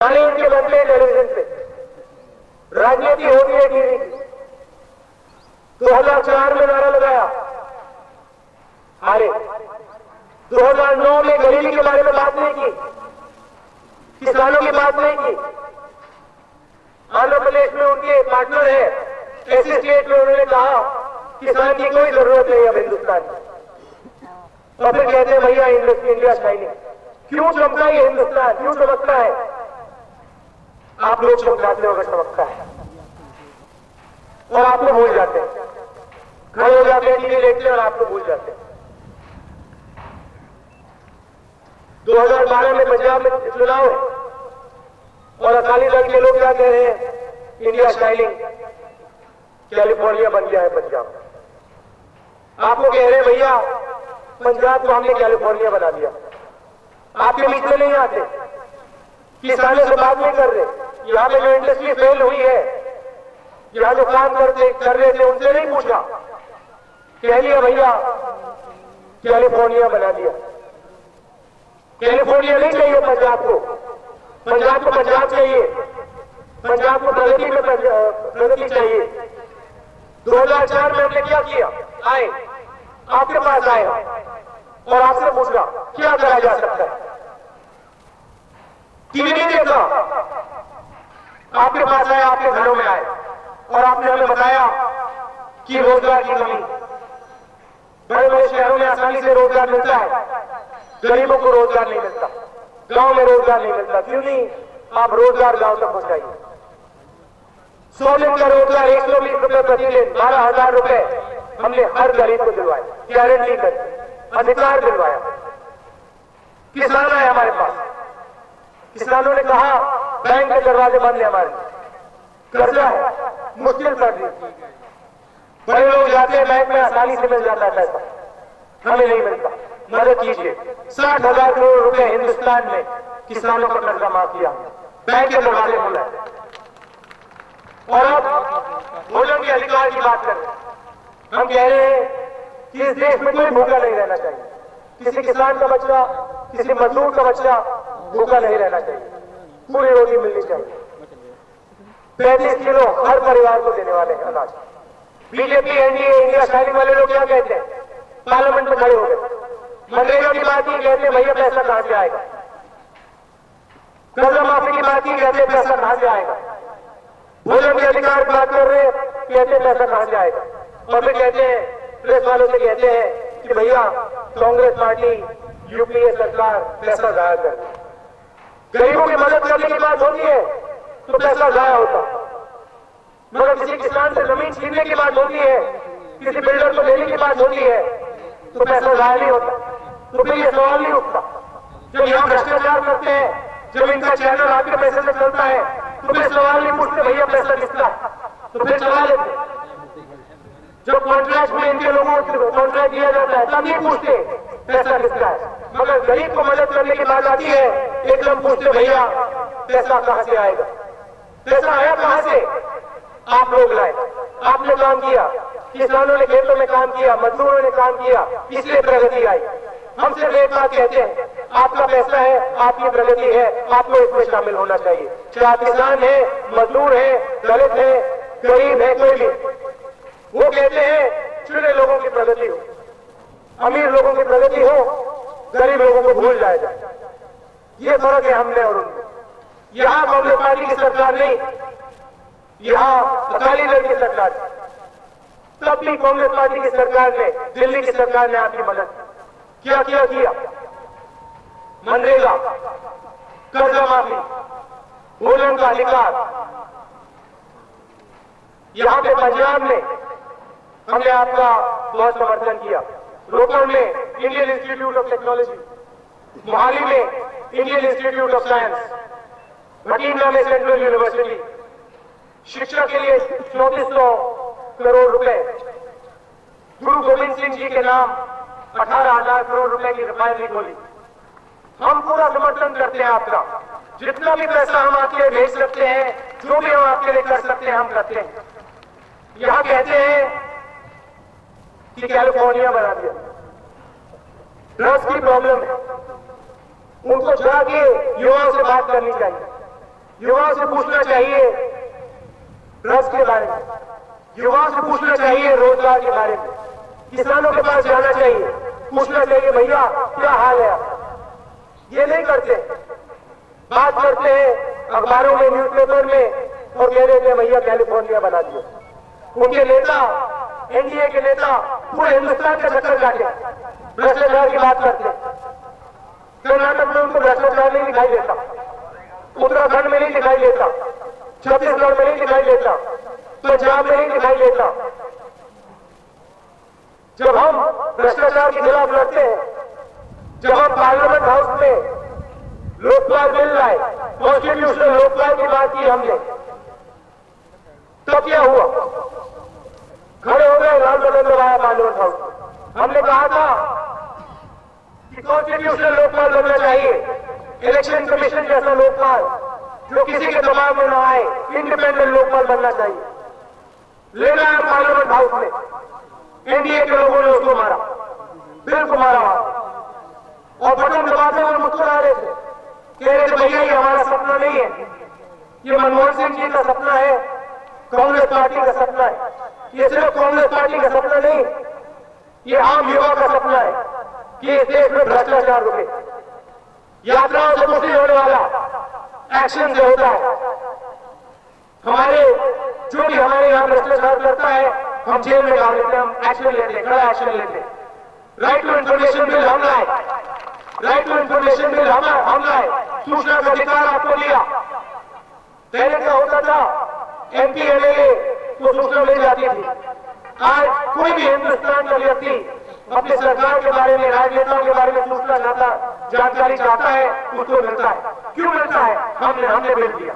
गाने उनके बनते हैं टेलीविजन पे, राजनीति होती है टीवी की। 2004 में नारा लगाया, हारे। 2009 में गरीबी के बारे में बात नहीं की, किसानों की बात नहीं की। आंध्र प्रदेश में उनके पार्टनर है, ऐसे स्टेट में उन्होंने कहा किसान की कोई जरूरत नहीं अब हिंदुस्तान में। और फिर कहते हैं भैया इंडिया शाइनिंग। क्यों चमका ये हिंदुस्तान, क्यों चमकता है? आप लोग चमकाते हो अगर चमकता है, और आप लोग भूल जाते हैं, खड़े हो जाते हैं, टीवी देखते हैं और आप लोग भूल जाते हैं। 2012 में पंजाब में चुनाव है और अकाली दल के लोग क्या कह रहे हैं? इंडिया शाइनिंग, कैलिफोर्निया बन गया है पंजाब। आपको कह रहे हैं भैया पंजाब को हमने कैलिफोर्निया बना दिया। आपके बीच में नहीं आते, किसानों से बात नहीं कर रहे। यहां पे जो इंडस्ट्री फेल हुई है, यहां जो काम कर रहे थे उनसे नहीं पूछा, कह लिया भैया कैलिफोर्निया बना दिया। कैलिफोर्निया नहीं चाहिए पंजाब को, पंजाब को पंजाब चाहिए, पंजाब को प्रगति में प्रगति चाहिए। 2004 में हमने क्या किया? आए, आपके पास आए और आपसे पूछा क्या करा जा सकता है। टीवी नहीं देखा, आपके पास आए, आपके घरों में आए और आपने हमें बताया कि रोजगार की कमी, बड़े बड़े शहरों में आसानी से रोजगार मिलता है, गरीबों को रोजगार नहीं मिलता, गांव में रोजगार नहीं मिलता। क्यों नहीं? आप रोजगार गांव तक पहुंचाइए। 100 दिन का रोजगार 120 रुपए प्रति दिन, 12,000 रुपए हमने हर गरीब को दिलवाए, गारंटी करके अधिकार दिलवाया। किसान आए हमारे पास, किसानों ने कहा बैंक के दरवाजे बंद है, हमारे कर्जा है, मुश्किल पड़ रही। बड़े लोग जाते हैं बैंक में, आसानी से मिल जाता है पैसा, हमें नहीं मिलता, मदद कीजिए। 60,000 करोड़ रुपए हिंदुस्तान में किसानों का कर्जा माफ किया, बैंक के दरवाजे खुला है। और अब भोजन के अधिकार की बात करें, हम कह रहे हैं कि इस देश में कोई भूखा नहीं रहना चाहिए, किसी किसान का बच्चा, किसी मजदूर का बच्चा भूखा नहीं रहना चाहिए, पूरी रोटी मिलनी चाहिए। 35 किलो हर परिवार को देने वाले हैं अनाज। बीजेपी, एनडीए, इंडिया शाइनिंग वाले लोग क्या कहते हैं? पार्लियामेंट में खड़े हो गए, मनरेगा की बात ही कहते हैं भैया पैसा कहां से आएगा, कर्जा माफी की बात ही कहते हैं पैसा कहां से आएगा, भोजन के अधिकार की बात कर रहे हैं, कहते हैं पैसा कहां से आएगा। और फिर कहते हैं, प्रेस वालों से कहते हैं कि भैया कांग्रेस पार्टी, यूपीए सरकार पैसा जाया कर। गरीबों की मदद करने की बात होती है तो पैसा जाया होता, मगर किसी किसान से जमीन छीनने की बात होती है, किसी बिल्डर को लेने की बात होती है तो पैसा जाया नहीं होता। तो फिर ये सवाल नहीं उठता, जब यहाँ भ्रष्टाचार करते हैं, जब इनका चैनल आपके पैसे से चलता है तो फिर सवाल नहीं पूछते भैया पैसा किसका, तो फिर चला लेते। जब कॉन्ट्रैक्ट में इनके लोगों को कॉन्ट्रैक्ट दिया जाता है तब नहीं पूछते पैसा किसका है, मगर गरीब को मदद करने की बात आती है एकदम पूछते भैया पैसा कहां से आएगा। पैसा आया कहां से? आप लोग लाए, आपने काम किया, किसानों ने खेतों में काम किया, मजदूरों ने काम किया, इसलिए प्रगति आई। हम सिर्फ एक बात कहते हैं, आपका पैसा है, आपकी प्रगति है, आपको इसमें शामिल होना चाहिए। चाहे किसान है, मजदूर है, दलित है, गरीब है, कोई भी। वो कहते हैं चुने लोगों की प्रगति हो, अमीर लोगों की प्रगति हो, गरीब लोगों को भूल जाएगा। ये फर्क है हमने और उनमें। यहां कांग्रेस पार्टी की सरकार नहीं, यहां अकाली दल की सरकार। तब भी कांग्रेस पार्टी की सरकार ने, दिल्ली की सरकार ने आपकी मदद क्या किया? मनरेगा, कर्जा माफी, भोजन का अधिकार। यहां पे पंजाब में हमने आपका बहुत समर्थन किया, रोपड़ में Indian institute of technology, Mohali में Indian institute of science, Bathinda में सेंट्रल यूनिवर्सिटी, शिक्षा के लिए 3400 करोड़ रुपए, गुरु गोविंद सिंह जी के नाम 18,000 करोड़ रुपए की रिफाइनरी खोली। हम पूरा समर्थन करते हैं आपका, जितना भी पैसा हम आपके लिए भेज सकते हैं, जो भी हम आपके लिए कर सकते हैं हम करते हैं। यहां कहते हैं कि कैलिफोर्निया बना दिया, ड्रग्स की प्रॉब्लम है, उनको जाके युवाओं से बात करनी चाहिए। युवाओं से पूछना चाहिए ड्रग्स के बारे में, युवाओं से पूछना चाहिए रोजगार के बारे में, किसानों के पास जाना चाहिए, पूछना चाहिए भैया क्या हाल है। ये नहीं करते, बात करते हैं अखबारों में, न्यूज़पेपर में और कह देते हैं भैया कैलिफोर्निया बना दिया। उनके नेता, एनडीए के नेता पूरे हिंदुस्तान का चक्कर काटे, भ्रष्टाचार की बात करते। कर्नाटक में उनको भ्रष्टाचार नहीं दिखाई देता, उत्तराखंड में नहीं दिखाई देता, छत्तीसगढ़ में नहीं दिखाई देता, पंजाब में नहीं दिखाई देता। जब हम भ्रष्टाचार के खिलाफ लड़ते हैं, जब हम पार्लियामेंट हाउस में लोकपाल बिल लाए, कॉन्स्टिट्यूशनल लोकपाल की बात की हमने, तब क्या हुआ? खड़े हो गए, लाल बटन दबाया पार्लियामेंट हाउस में। हमने कहा था कि कॉन्स्टिट्यूशनल लोकपाल बनना चाहिए, इलेक्शन कमीशन जैसा लोकपाल जो किसी के दबाव में ना आए, इंडिपेंडेंट लोकपाल बनना चाहिए। ले लाया पार्लियामेंट हाउस में, एनडीए के लोगों ने उसको मारा, बिल को मारा और बटन दबाते हुए मुस्कुरा रहे थे, कह रहे थे भैया ये हमारा सपना नहीं है, ये मनमोहन सिंह जी का सपना है, कांग्रेस पार्टी का सपना है। ये सिर्फ कांग्रेस पार्टी का सपना नहीं, ये आम युवा का सपना है कि इस देश में भ्रष्टाचार रुके। यात्राओं से कुछ नहीं होने वाला, एक्शन से होता है। हमारे जो भी हमारे यहाँ भ्रष्टाचार करता है, हम जेल में डाल देते हैं, हम एक्शन लेते हैं, कड़ा एक्शन लेते हैं। राइट टू इन्फॉर्मेशन बिल हम लाए, राइट टू इन्फॉर्मेशन बिल हम लाए, सूचना का अधिकार आपको दिया। पहले क्या होता था, एमपी एमएलए को सूचना मिल जाती थी। आज कोई भी हिंदुस्तान का व्यक्ति अपनी सरकार के बारे में, राजनेताओं के बारे में सूचना जानकारी चाहता है, उसको मिलता है। क्यों मिलता है? हमने बिल दिया।